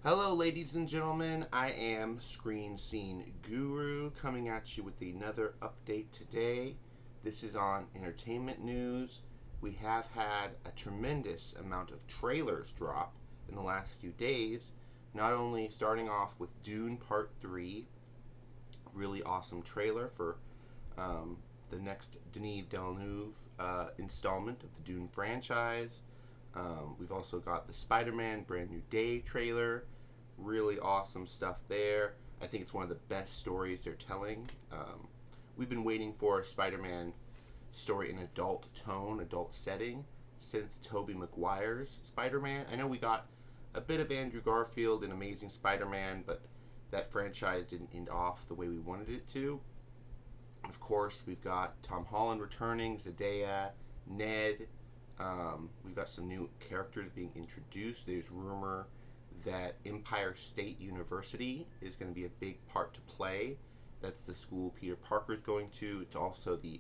Hello, ladies and gentlemen. I am Screen Scene Guru coming at you with another update today. This is on entertainment news. We have had a tremendous amount of trailers drop in the last few days. Not only starting off with Dune Part 3, really awesome trailer for the next Denis Villeneuve installment of the Dune franchise. We've also got the Spider-Man Brand New Day trailer. Really awesome stuff there. I think it's one of the best stories they're telling. We've been waiting for a Spider-Man story in adult tone, adult setting, since Tobey Maguire's Spider-Man. I know we got a bit of Andrew Garfield in Amazing Spider-Man, but that franchise didn't end off the way we wanted it to. Of course, we've got Tom Holland returning, Zendaya, Ned. We've got some new characters being introduced. There's rumor that Empire State University is going to be a big part to play. That's the school Peter Parker's going to. It's also the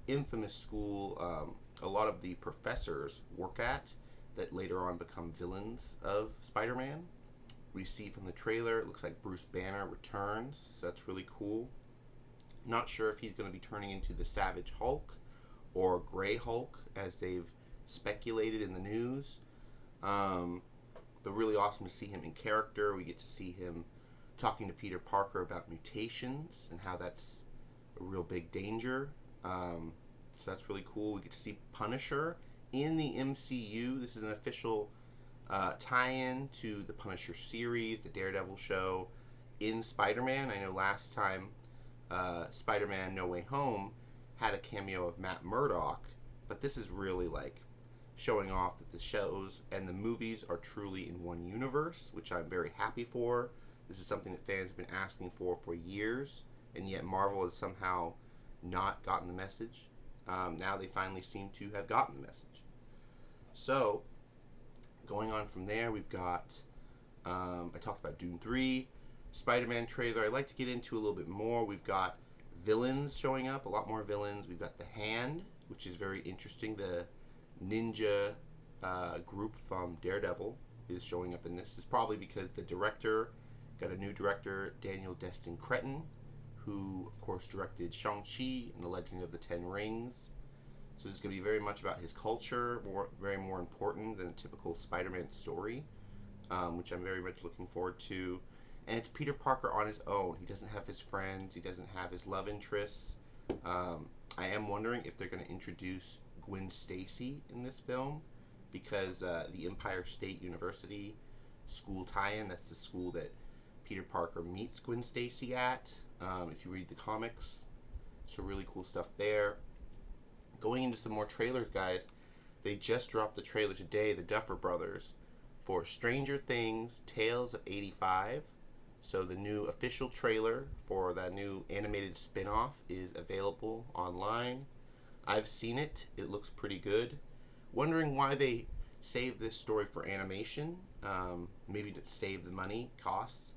infamous school a lot of the professors work at that later on become villains of Spider-Man. We see from the trailer, it looks like Bruce Banner returns, so that's really cool. Not sure if he's going to be turning into the Savage Hulk or Grey Hulk, as they've speculated in the news. But really awesome to see him in character. We get to see him talking to Peter Parker about mutations and how that's a real big danger. So that's really cool. We get to see Punisher in the MCU. This is an official tie-in to the Punisher series, the Daredevil show, in Spider-Man. I know last time Spider-Man No Way Home had a cameo of Matt Murdock, but this is really like showing off that the shows and the movies are truly in one universe, which I'm very happy for. This is something that fans have been asking for years, and yet Marvel has somehow not gotten the message. Now they finally seem to have gotten the message. So, going on from there, we've got, I talked about Dune 3, Spider-Man trailer. I'd like to get into a little bit more. We've got villains showing up, a lot more villains. We've got The Hand, which is very interesting. The ninja group from Daredevil is showing up in this. It's probably because the director got a new director, Daniel Destin Cretton, who of course directed Shang-Chi and the Legend of the Ten Rings. So this is going to be very much about his culture, very more important than a typical Spider-Man story, which I'm very much looking forward to. And it's Peter Parker on his own. He doesn't have his friends. He doesn't have his love interests. I am wondering if they're going to introduce Gwen Stacy in this film, because the Empire State University school tie-in, that's the school that Peter Parker meets Gwen Stacy at, if you read the comics. So really cool stuff there. Going into some more trailers, guys, they just dropped the trailer today, the Duffer Brothers, for Stranger Things Tales of 85. So the new official trailer for that new animated spin-off is available online. I've seen it. It looks pretty good. Wondering why they saved this story for animation. Maybe to save the money costs.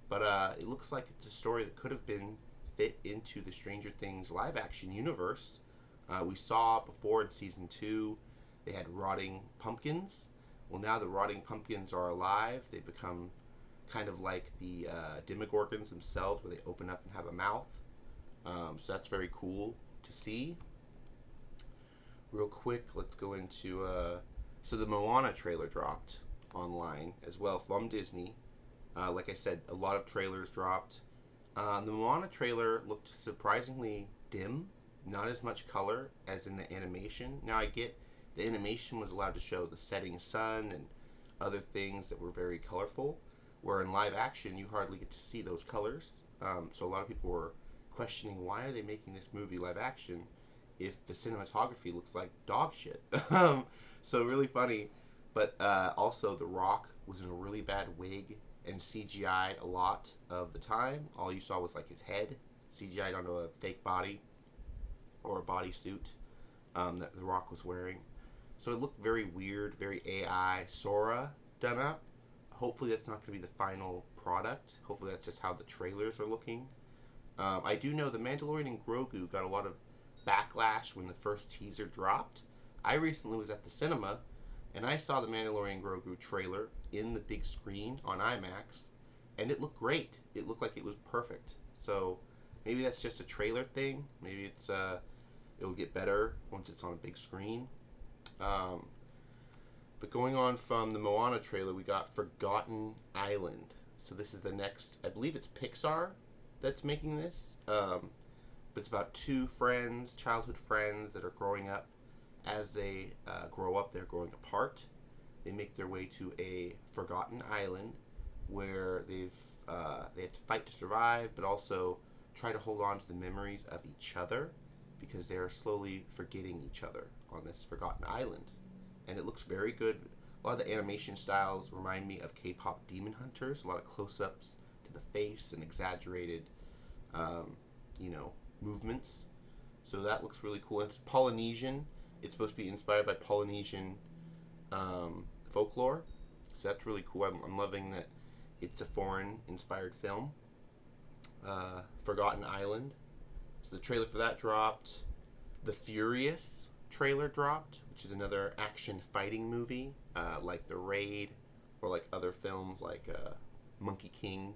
But it looks like it's a story that could have been fit into the Stranger Things live action universe. We saw before in season 2 they had rotting pumpkins. Well, now the rotting pumpkins are alive. They become kind of like the Demogorgons themselves, where they open up and have a mouth. So that's very cool to see. Real quick, let's go into so the Moana trailer dropped online as well from Disney. Like I said, a lot of trailers dropped. The Moana trailer looked surprisingly dim, not as much color as in the animation. Now I get the animation was allowed to show the setting sun and other things that were very colorful, where in live action you hardly get to see those colors. So a lot of people were questioning, why are they making this movie live action if the cinematography looks like dog shit? So really funny. But also The Rock was in a really bad wig and CGI'd a lot of the time. All you saw was like his head CGI'd onto a fake body or a bodysuit that The Rock was wearing. So it looked very weird, very AI Sora done up. Hopefully that's not going to be the final product. Hopefully that's just how the trailers are looking. I do know The Mandalorian and Grogu got a lot of backlash when the first teaser dropped. I recently was at the cinema and I saw The Mandalorian and Grogu trailer, in the big screen on IMAX, and it looked great. It looked like it was perfect. So maybe that's just a trailer thing. Maybe it'll get better once it's on a big screen. Um, but going on from the Moana trailer, we got Forgotten Island. So this is the next, I believe it's Pixar that's making this. But it's about two friends, childhood friends, that are growing up. As they grow up, they're growing apart. They make their way to a forgotten island where they have to fight to survive, but also try to hold on to the memories of each other because they are slowly forgetting each other on this forgotten island. And it looks very good. A lot of the animation styles remind me of K-pop Demon Hunters. A lot of close-ups to the face and exaggerated, movements. So that looks really cool. And it's Polynesian. It's supposed to be inspired by Polynesian folklore. So that's really cool. I'm loving that it's a foreign-inspired film. Forgotten Island. So the trailer for that dropped. The Furious trailer dropped, which is another action fighting movie, like The Raid, or like other films like Monkey King.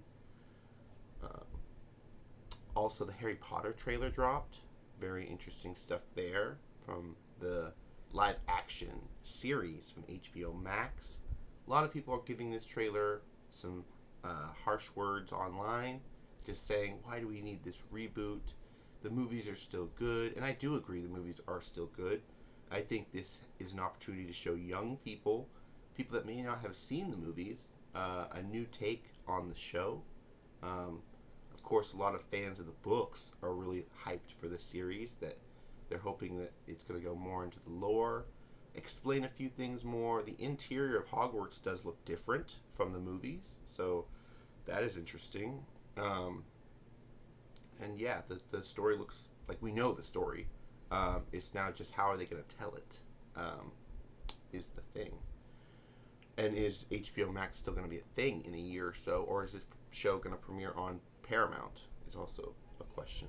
Also, the Harry Potter trailer dropped. Very interesting stuff there from the live action series from HBO Max. A lot of people are giving this trailer some harsh words online, just saying, why do we need this reboot? The movies are still good, and I do agree the movies are still good. I think this is an opportunity to show young people, people that may not have seen the movies, a new take on the show. Of course, a lot of fans of the books are really hyped for this series, that they're hoping that it's going to go more into the lore, explain a few things more. The interior of Hogwarts does look different from the movies, so that is interesting. And yeah, the story looks like we know the story. It's now just how are they going to tell it, is the thing. And is HBO Max still going to be a thing in a year or so, or is this show going to premiere on Paramount, is also a question.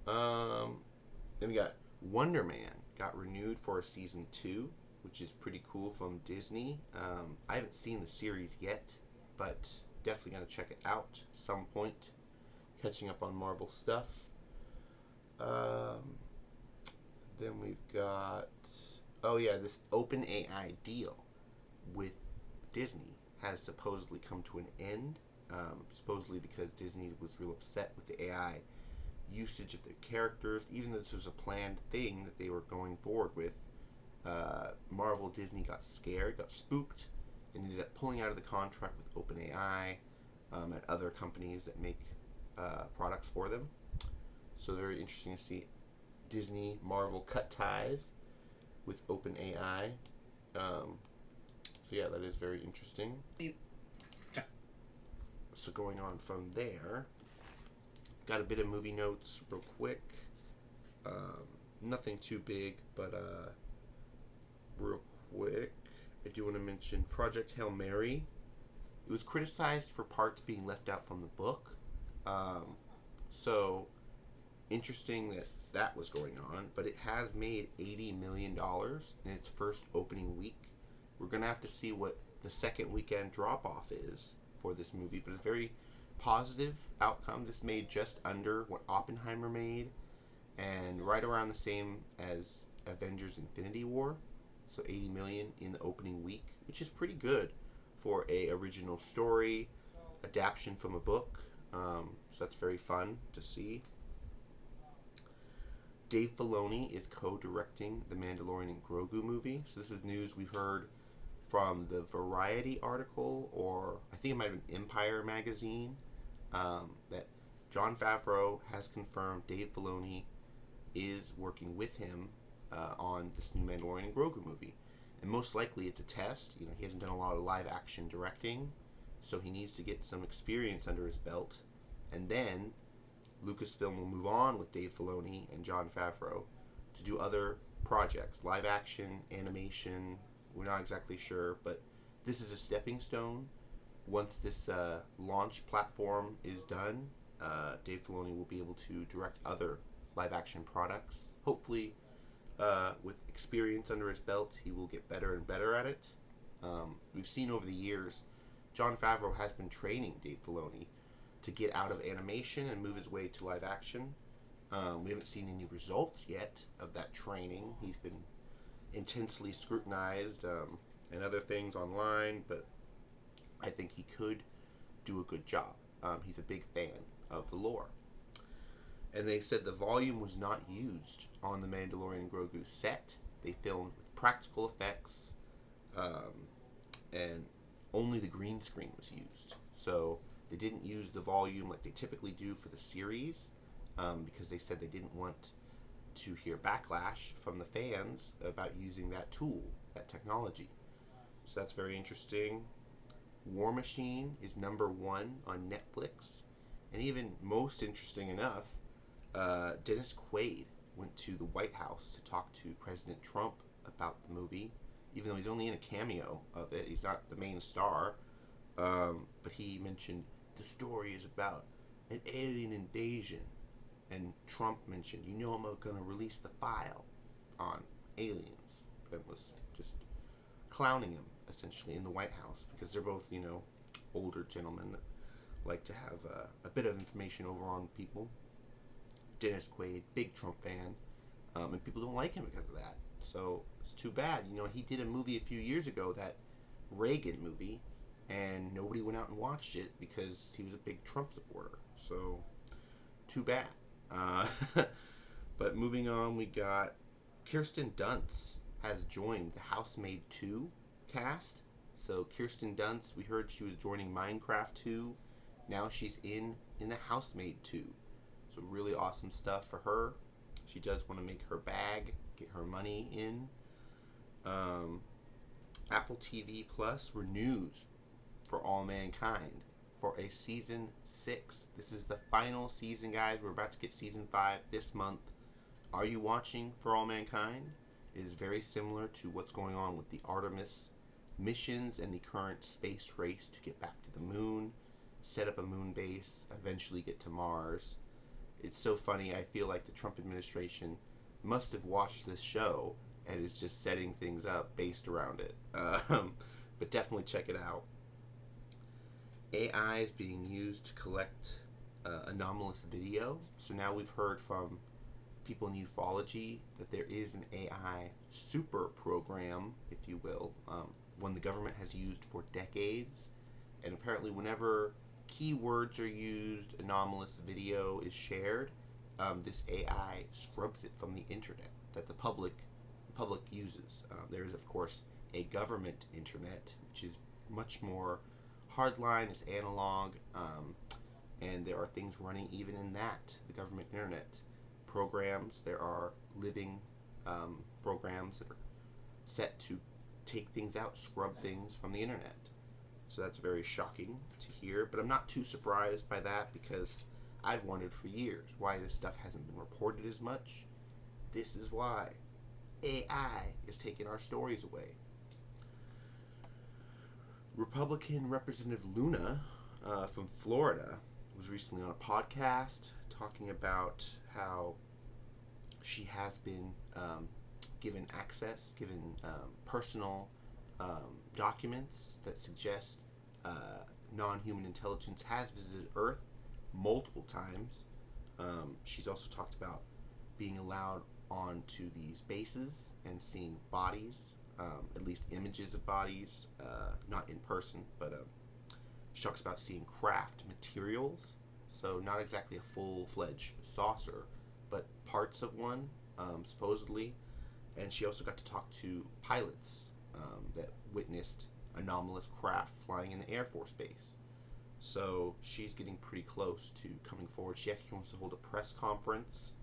Then we got Wonder Man got renewed for a season 2, which is pretty cool, from Disney. I haven't seen the series yet, but definitely going to check it out some point. Catching up on Marvel stuff. Then we've got, this OpenAI deal with Disney has supposedly come to an end. Supposedly because Disney was real upset with the AI usage of their characters, even though this was a planned thing that they were going forward with. Marvel Disney got scared, got spooked, and ended up pulling out of the contract with OpenAI and other companies that make products for them. So very interesting to see Disney, Marvel cut ties with OpenAI. So yeah, that is very interesting. So going on from there, got a bit of movie notes real quick. Nothing too big, but real quick, I do want to mention Project Hail Mary. It was criticized for parts being left out from the book. So interesting that was going on, but it has made $80 million in its first opening week. We're going to have to see what the second weekend drop-off is for this movie, but it's a very positive outcome. This made just under what Oppenheimer made, and right around the same as Avengers Infinity War. So 80 million in the opening week, which is pretty good for a original story adaptation from a book. So that's very fun to see. Dave Filoni is co-directing the Mandalorian and Grogu movie. So this is news we've heard from the Variety article, or I think it might have been Empire magazine, that Jon Favreau has confirmed Dave Filoni is working with him on this new Mandalorian and Grogu movie. And most likely it's a test. He hasn't done a lot of live action directing, so he needs to get some experience under his belt. And then Lucasfilm will move on with Dave Filoni and Jon Favreau to do other projects, live action, animation. We're not exactly sure, but this is a stepping stone. Once this launch platform is done, Dave Filoni will be able to direct other live action products. Hopefully, with experience under his belt, he will get better and better at it. We've seen over the years, Jon Favreau has been training Dave Filoni to get out of animation and move his way to live action. We haven't seen any results yet of that training. He's been intensely scrutinized and other things online, but I think he could do a good job. He's a big fan of the lore. And they said the volume was not used on the Mandalorian and Grogu set. They filmed with practical effects, and only the green screen was used. So they didn't use the volume like they typically do for the series, because they said they didn't want to hear backlash from the fans about using that tool, that technology. So that's very interesting. War Machine is #1 on Netflix. And even most interesting enough, Dennis Quaid went to the White House to talk to President Trump about the movie, even though he's only in a cameo of it. He's not the main star. But he mentioned the story is about an alien invasion. And Trump mentioned, I'm going to release the file on aliens. And was just clowning him, essentially, in the White House, because they're both, older gentlemen that like to have a bit of information over on people. Dennis Quaid, big Trump fan, and people don't like him because of that. So it's too bad. He did a movie a few years ago, that Reagan movie, and nobody went out and watched it because he was a big Trump supporter. So too bad. But moving on, we got Kirsten Dunst has joined the Housemaid 2 cast. So Kirsten Dunst, we heard she was joining Minecraft 2. Now she's in the Housemaid 2. So really awesome stuff for her. She does want to make her bag, get her money in. Apple TV Plus renews For All Mankind for a season 6. This is the final season, guys. We're about to get season 5 this month. Are you watching For All Mankind? It is very similar to what's going on with the Artemis missions and the current space race to get back to the moon, set up a moon base, eventually get to Mars. It's so funny. I feel like the Trump administration must have watched this show and is just setting things up based around it. But definitely check it out. AI is being used to collect anomalous video. So now we've heard from people in ufology that there is an AI super program, if you will, one the government has used for decades. And apparently whenever keywords are used, anomalous video is shared, this AI scrubs it from the internet that the public uses. There is, of course, a government internet, which is much more hardline, it's analog, and there are things running even in that, the government internet. Programs, there are living programs that are set to take things out, scrub things from the internet. So that's very shocking to hear, but I'm not too surprised by that because I've wondered for years why this stuff hasn't been reported as much. This is why. AI is taking our stories away. Republican Representative Luna from Florida was recently on a podcast talking about how she has been given personal documents that suggest non-human intelligence has visited Earth multiple times. She's also talked about being allowed onto these bases and seeing bodies, at least images of bodies, not in person, but she talks about seeing craft materials, so not exactly a full-fledged saucer, but parts of one, supposedly. And she also got to talk to pilots that witnessed anomalous craft flying in the Air Force Base. So she's getting pretty close to coming forward. She actually wants to hold a press conference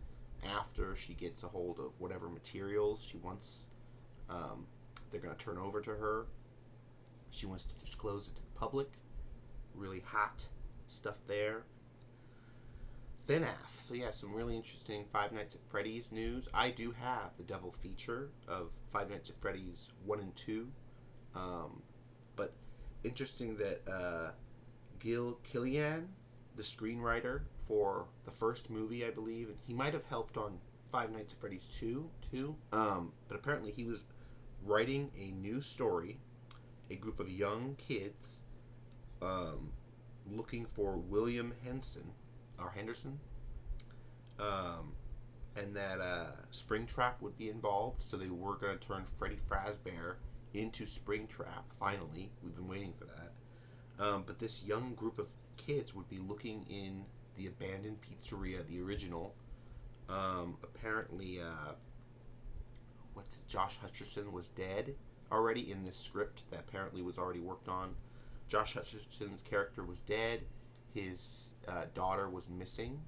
after she gets a hold of whatever materials she wants they're going to turn over to her. She wants to disclose it to the public. Really hot stuff there. FNAF. So yeah, some really interesting Five Nights at Freddy's news. I do have the double feature of Five Nights at Freddy's 1 and 2. But interesting that Gil Killian, the screenwriter for the first movie, I believe, and he might have helped on Five Nights at Freddy's 2 too. But apparently he was writing a new story a group of young kids looking for William Henderson, and that Springtrap would be involved. So they were going to turn Freddy Fazbear into Springtrap. Finally, we've been waiting for that. But this young group of kids would be looking in the abandoned pizzeria, the original. Apparently, Josh Hutcherson was dead already in this script that apparently was already worked on. Josh Hutcherson's character was dead. His daughter was missing,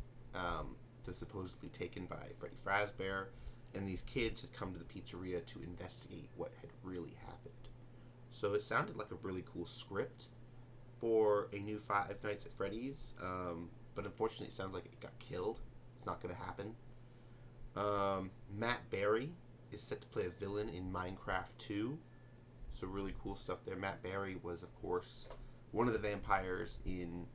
supposedly taken by Freddy Fazbear, and these kids had come to the pizzeria to investigate what had really happened. So it sounded like a really cool script for a new Five Nights at Freddy's, but unfortunately it sounds like it got killed. It's not going to happen. Matt Berry is set to play a villain in Minecraft 2. So really cool stuff there. Matt Berry was, of course, one of the vampires in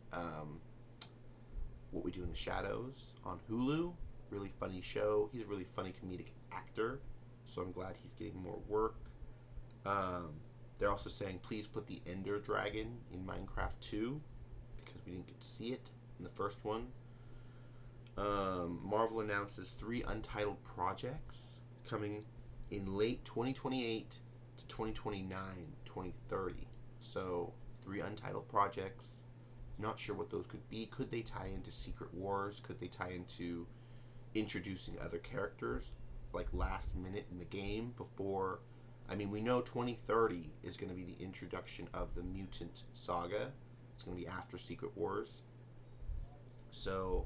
What We Do in the Shadows on Hulu. Really funny show. He's a really funny comedic actor, so I'm glad he's getting more work. They're also saying, please put the Ender Dragon in Minecraft 2, because we didn't get to see it in the first one. Marvel announces 3 untitled projects coming in late 2028 to 2029, 2030. So 3 untitled projects. Not sure what those could be. Could they tie into Secret Wars? Could they tie into introducing other characters like last minute in the game before? I mean, we know 2030 is going to be the introduction of the Mutant Saga. It's going to be after Secret Wars. So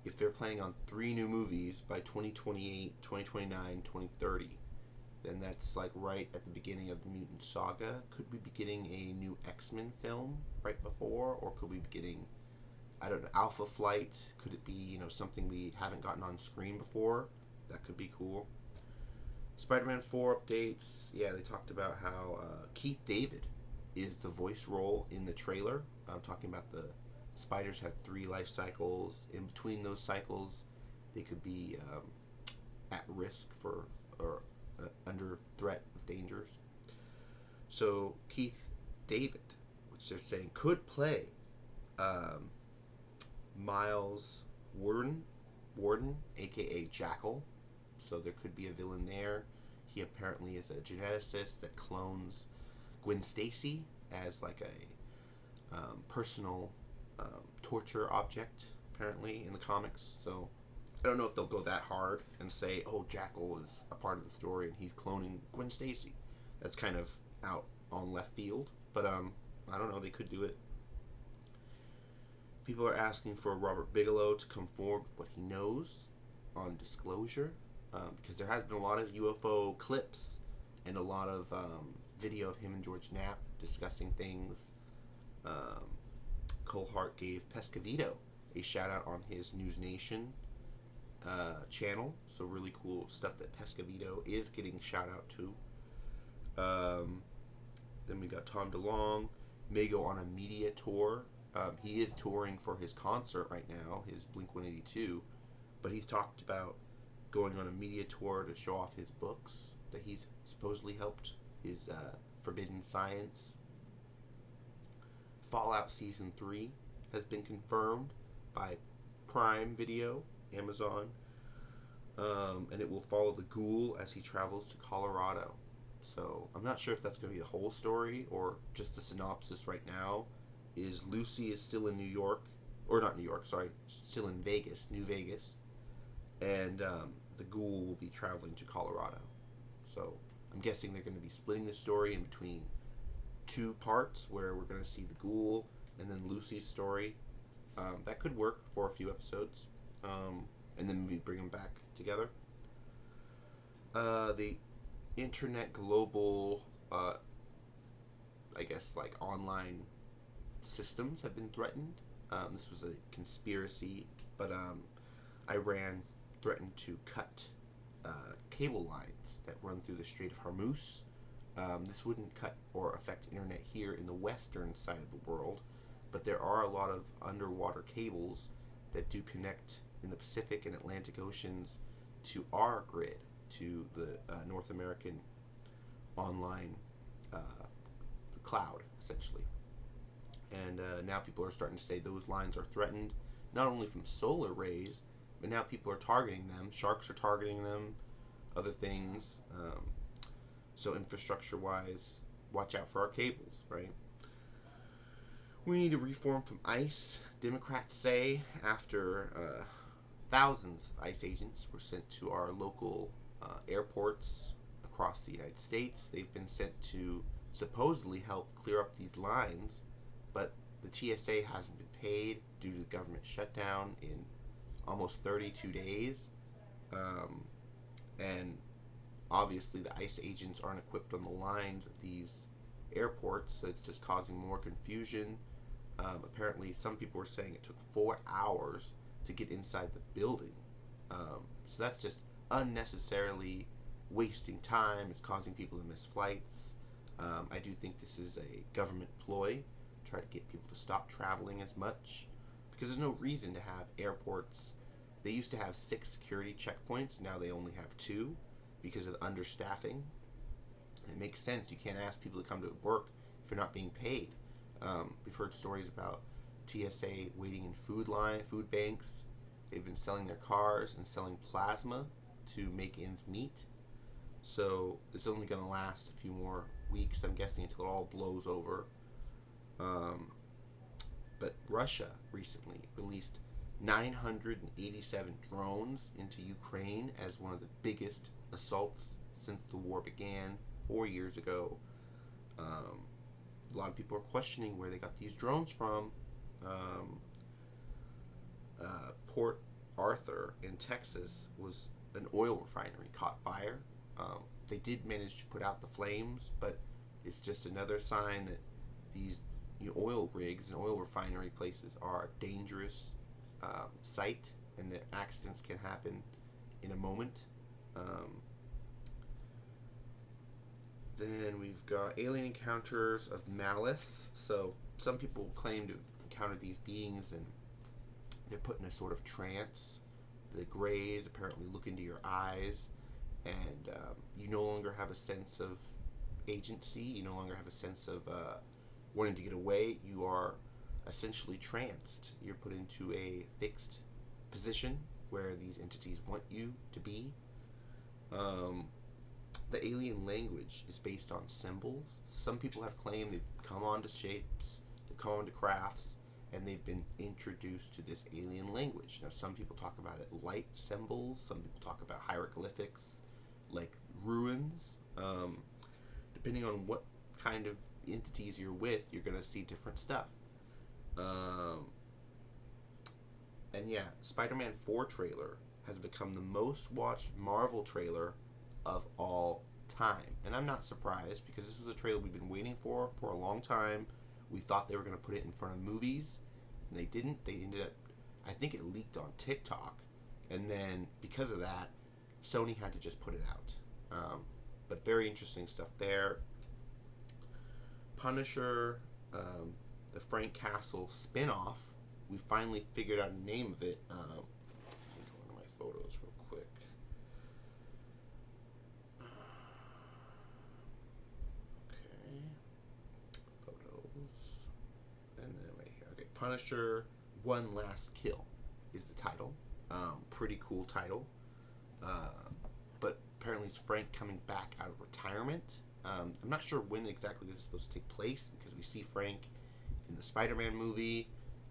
if they're planning on 3 new movies by 2028, 2029, 2030, then that's like right at the beginning of the Mutant Saga. Could we be getting a new X-Men film right before? Or could we be getting, I don't know, Alpha Flight? Could it be, something we haven't gotten on screen before? That could be cool. Spider-Man 4 updates. Yeah, they talked about how Keith David is the voice role in the trailer. I'm talking about the spiders have 3 life cycles. In between those cycles, they could be at risk for or under threat of dangers. So Keith David, which they're saying could play Miles Warden, aka Jackal. So there could be a villain there. He apparently is a geneticist that clones Gwen Stacy as like a personal torture object, apparently, in the comics. So I don't know if they'll go that hard and say, oh, Jackal is a part of the story and he's cloning Gwen Stacy. That's kind of out on left field. But I don't know, they could do it. People are asking for Robert Bigelow to come forward with what he knows on disclosure, because there has been a lot of UFO clips and a lot of video of him and George Knapp discussing things. Cole Hart gave Pescavito a shout out on his News Nation channel, so really cool stuff that Pescavito is getting shout out to. Then we got Tom DeLonge may go on a media tour. He is touring for his concert right now, his Blink-182, but he's talked about going on a media tour to show off his books that he's supposedly helped, his Forbidden Science. Fallout Season 3 has been confirmed by Prime Video, Amazon, and it will follow the ghoul as he travels to Colorado. So I'm not sure if that's going to be the whole story or just the synopsis right now. Is Lucy is still in New York, or not New York, sorry, still in Vegas, New Vegas, and the ghoul will be traveling to Colorado. So I'm guessing they're going to be splitting the story in between 2 parts where we're going to see the ghoul and then Lucy's story. That could work for a few episodes, and then we bring them back together. The internet global, I guess, like online systems have been threatened. This was a conspiracy, but Iran threatened to cut cable lines that run through the Strait of Hormuz. This wouldn't cut or affect internet here in the western side of the world, but there are a lot of underwater cables that do connect in the Pacific and Atlantic Oceans to our grid, to the North American online cloud, essentially. And now people are starting to say those lines are threatened, not only from solar rays, but now people are targeting them. Sharks are targeting them, other things. So infrastructure-wise, watch out for our cables, right? We need to reform from ICE. Democrats say after thousands of ICE agents were sent to our local airports across the United States. They've been sent to supposedly help clear up these lines, but the TSA hasn't been paid due to the government shutdown in almost 32 days. And obviously the ICE agents aren't equipped on the lines of these airports, so it's just causing more confusion. Apparently some people were saying it took 4 hours to get inside the building. So that's just unnecessarily wasting time. It's causing people to miss flights. I do think this is a government ploy to try to get people to stop traveling as much, because there's no reason to have airports. They used to have 6 security checkpoints. Now they only have 2 because of understaffing. It makes sense. You can't ask people to come to work if you're not being paid. We've heard stories about TSA waiting in food banks. They've been selling their cars and selling plasma to make ends meet. So it's only going to last a few more weeks, I'm guessing, until it all blows over. But Russia recently released 987 drones into Ukraine as one of the biggest assaults since the war began 4 years ago. A lot of people are questioning where they got these drones from. Port Arthur in Texas was an oil refinery, caught fire. They did manage to put out the flames, but it's just another sign that these oil rigs and oil refinery places are a dangerous site, and that accidents can happen in a moment. Then we've got alien encounters of malice. So some people claim to encounter these beings and they're put in a sort of trance. The Greys apparently look into your eyes, and you no longer have a sense of agency. You no longer have a sense of wanting to get away. You are essentially tranced. You're put into a fixed position where these entities want you to be. The alien language is based on symbols. Some people have claimed they've come onto shapes, they've come onto crafts, and they've been introduced to this alien language. Now, some people talk about it light symbols, some people talk about hieroglyphics, like ruins. Depending on what kind of entities you're with, you're going to see different stuff. And yeah, Spider-Man 4 trailer has become the most watched Marvel trailer of all time. And I'm not surprised, because this was a trailer we've been waiting for a long time. We thought they were going to put it in front of movies, and they didn't. They ended up, I think it leaked on TikTok, and then because of that, Sony had to just put it out. But very interesting stuff there. Punisher, the Frank Castle spin-off. We finally figured out a name of it. Let me go into my photos real quick. Okay. Photos. And then right here. Okay. Punisher, One Last Kill is the title. Pretty cool title. But apparently it's Frank coming back out of retirement. I'm not sure when exactly this is supposed to take place, because we see Frank in the Spider-Man movie,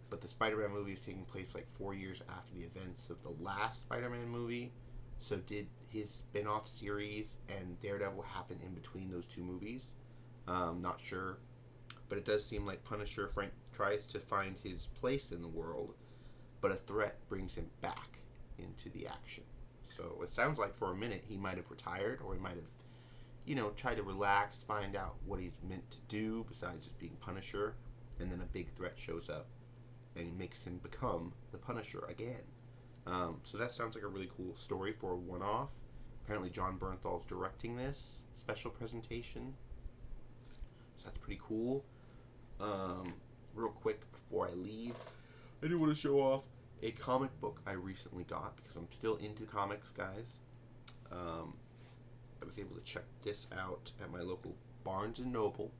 but the Spider-Man movie is taking place like 4 years after the events of the last Spider-Man movie. So did his spin-off series and Daredevil happen in between those two movies? Not sure. But it does seem like Punisher, Frank tries to find his place in the world, but a threat brings him back into the action. So it sounds like for a minute he might have retired, or he might have, tried to relax, find out what he's meant to do besides just being Punisher, and then a big threat shows up and makes him become the Punisher again. So that sounds like a really cool story for a one-off. Apparently John Bernthal's directing this special presentation, so that's pretty cool. Real quick before I leave, I do want to show off a comic book I recently got, because I'm still into comics, guys. I was able to check this out at my local Barnes & Noble.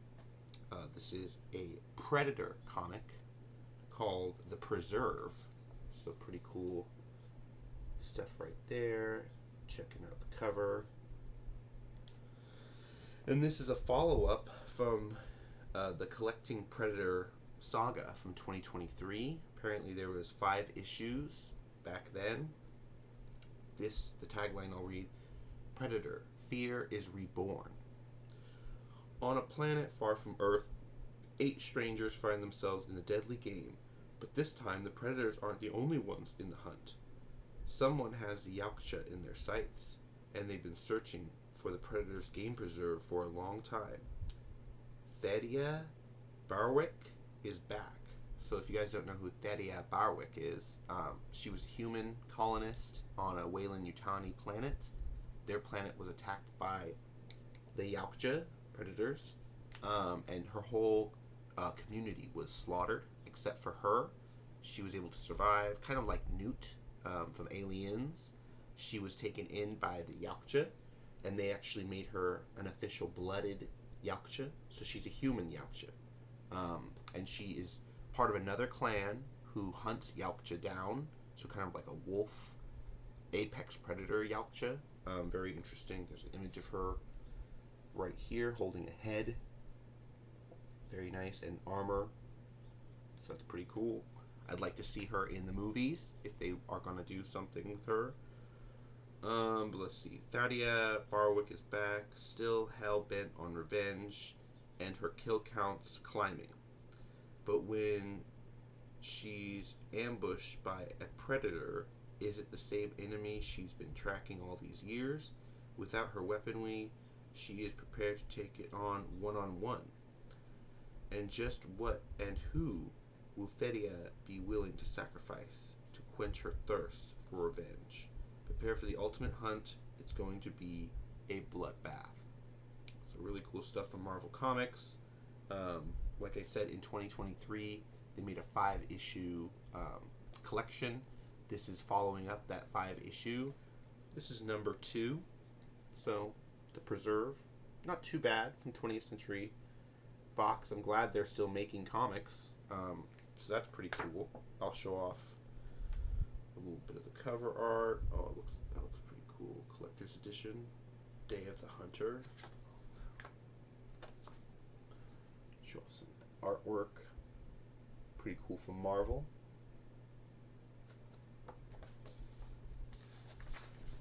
This is a Predator comic called The Preserve. So pretty cool stuff right there. Checking out the cover. And this is a follow-up from the Collecting Predator saga from 2023. Apparently there was 5 issues back then. The tagline I'll read: Predator, fear is reborn. On a planet far from Earth, 8 strangers find themselves in a deadly game, but this time the predators aren't the only ones in the hunt. Someone has the Yautja in their sights, and they've been searching for the predator's game preserve for a long time. Thaddeus Barwick is back. So if you guys don't know who Thaddeus Barwick is, she was a human colonist on a Weyland-Yutani planet. Their planet was attacked by the Yautja predators, and her whole community was slaughtered except for her. She was able to survive, kind of like Newt from Aliens. She was taken in by the Yautja, and they actually made her an official blooded Yautja. So she's a human Yautja, and she is part of another clan who hunts Yautja down. So kind of like a wolf, apex predator Yautja. Very interesting. There's an image of her right here holding a head. Very nice, and armor. So that's pretty cool. I'd like to see her in the movies if they are going to do something with her. But let's see. Thaddeus Barwick is back, still hell-bent on revenge, and her kill count's climbing. But when she's ambushed by a predator, is it the same enemy she's been tracking all these years? Without her weaponry, she is prepared to take it on one-on-one. And just what and who will Thaddeus be willing to sacrifice to quench her thirst for revenge? Prepare for the ultimate hunt. It's going to be a bloodbath. So really cool stuff from Marvel Comics. Like I said, in 2023, they made a 5-issue collection. This is following up that 5-issue. This is number 2. So, The Preserve. Not too bad from 20th Century Fox. I'm glad they're still making comics. So that's pretty cool. I'll show off a little bit of the cover art. Oh, that looks pretty cool. Collector's edition. Day of the Hunter. Show off some artwork. Pretty cool from Marvel.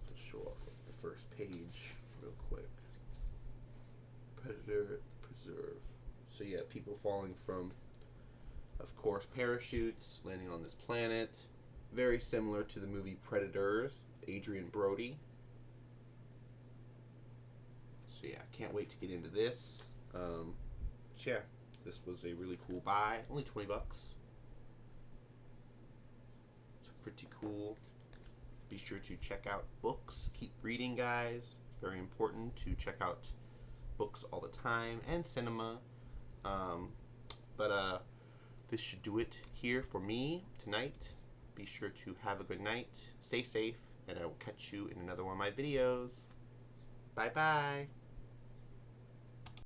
Let's show off like the first page real quick. Predator Preserve. So yeah, people falling from, of course, parachutes, landing on this planet. Very similar to the movie Predators, Adrian Brody. So yeah, can't wait to get into this. Yeah, this was a really cool buy. Only 20 bucks. It's pretty cool. Be sure to check out books. Keep reading, guys. It's very important to check out books all the time, and cinema. But this should do it here for me tonight. Be sure to have a good night, stay safe, and I will catch you in another one of my videos. Bye bye.